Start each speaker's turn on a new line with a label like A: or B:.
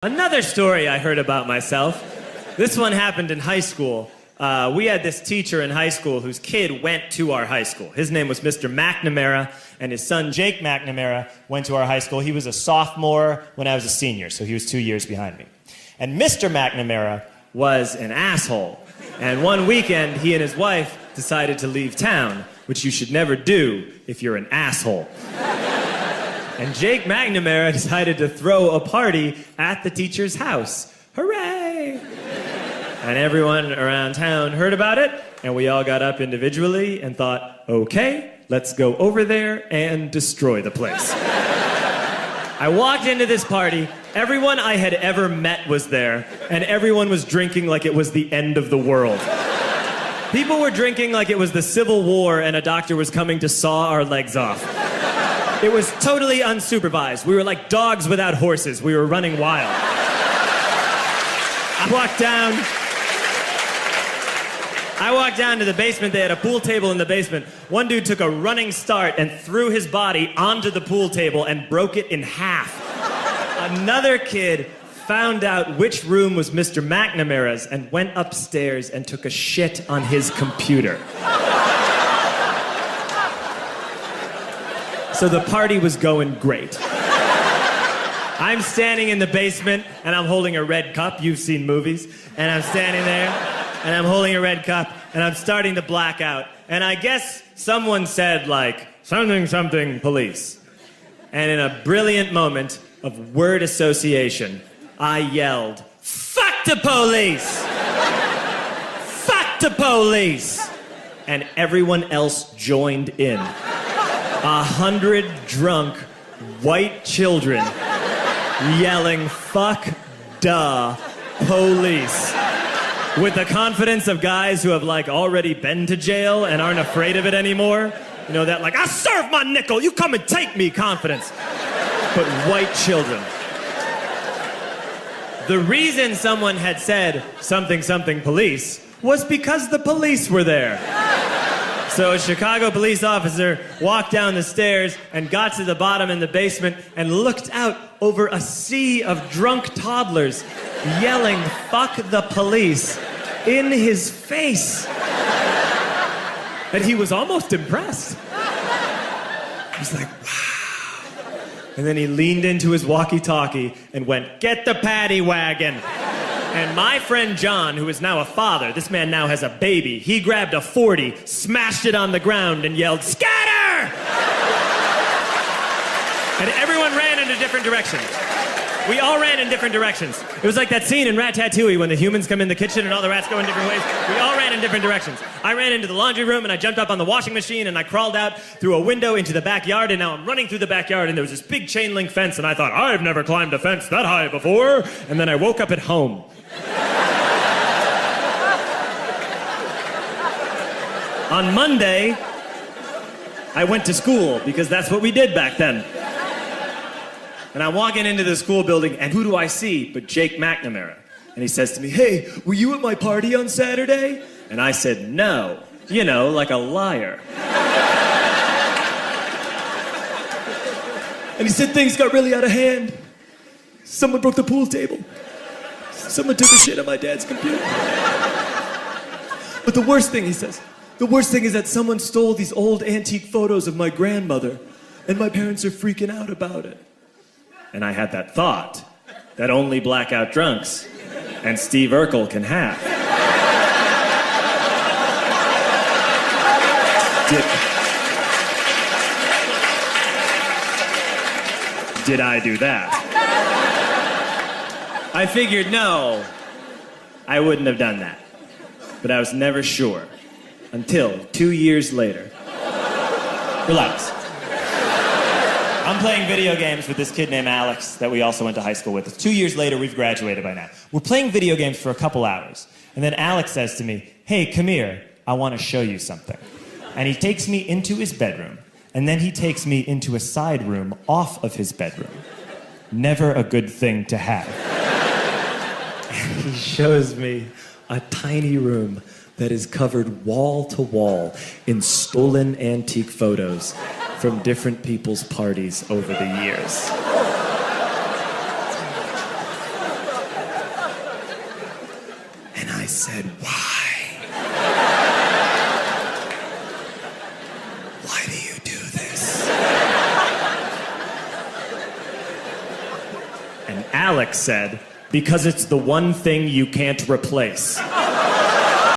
A: Another story I heard about myself. This one happened in high school. We had this teacher in high school whose kid went to our high school. His name was Mr. McNamara, and his son Jake McNamara went to our high school. He was a sophomore when I was a senior, so he was 2 years behind me. And Mr. McNamara was an asshole. And one weekend, he and his wife decided to leave town, which you should never do if you're an asshole. And Jake McNamara decided to throw a party at the teacher's house. Hooray! And everyone around town heard about it, and we all got up individually and thought, okay, let's go over there and destroy the place. I walked into this party, everyone I had ever met was there, and everyone was drinking like it was the end of the world. People were drinking like it was the Civil War and a doctor was coming to saw our legs off. It was totally unsupervised. We were like dogs without horses. We were running wild. I walked down to the basement. They had a pool table in the basement. One dude took a running start and threw his body onto the pool table and broke it in half. Another kid found out which room was Mr. McNamara's and went upstairs and took a shit on his computer. So the party was going great. I'm standing in the basement and I'm holding a red cup. You've seen movies. And I'm standing there and I'm holding a red cup and I'm starting to black out. And I guess someone said like, something, something, police. And in a brilliant moment of word association, I yelled, fuck the police! Fuck the police! And everyone else joined in. 100 drunk white children yelling, fuck duh, police. With the confidence of guys who have like already been to jail and aren't afraid of it anymore. You know, that like, I serve my nickel, you come and take me confidence. But white children. The reason someone had said something, something, police was because the police were there. So a Chicago police officer walked down the stairs and got to the bottom in the basement and looked out over a sea of drunk toddlers yelling, fuck the police, in his face. And he was almost impressed. He was like, wow. And then he leaned into his walkie-talkie and went, get the paddy wagon. And my friend John, who is now a father, this man now has a baby, he grabbed a 40, smashed it on the ground, and yelled, scatter! And everyone ran in a different direction. We all ran in different directions. It was like that scene in Ratatouille when the humans come in the kitchen and all the rats go in different ways. We all ran in different directions. I ran into the laundry room and I jumped up on the washing machine and I crawled out through a window into the backyard, and now I'm running through the backyard and there was this big chain link fence and I thought, I've never climbed a fence that high before. And then I woke up at home. On Monday, I went to school because that's what we did back then. And I'm walking into the school building, and who do I see but Jake McNamara? And he says to me, hey, were you at my party on Saturday? And I said, no. You know, like a liar. And he said things got really out of hand. Someone broke the pool table. Someone took a shit on my dad's computer. But the worst thing, he says, the worst thing is that someone stole these old antique photos of my grandmother, and my parents are freaking out about it. And I had that thought that only blackout drunks and Steve Urkel can have. Did I do that? I figured, no, I wouldn't have done that. But I was never sure until 2 years later. Relax. I'm playing video games with this kid named Alex that we also went to high school with. 2 years later, we've graduated by now. We're playing video games for a couple hours. And then Alex says to me, hey, come here, I want to show you something. And he takes me into his bedroom. And then he takes me into a side room off of his bedroom. Never a good thing to have. And he shows me a tiny room that is covered wall to wall in stolen antique photos from different people's parties over the years. said, why? Why do you do this? And Alex said, because it's the one thing you can't replace.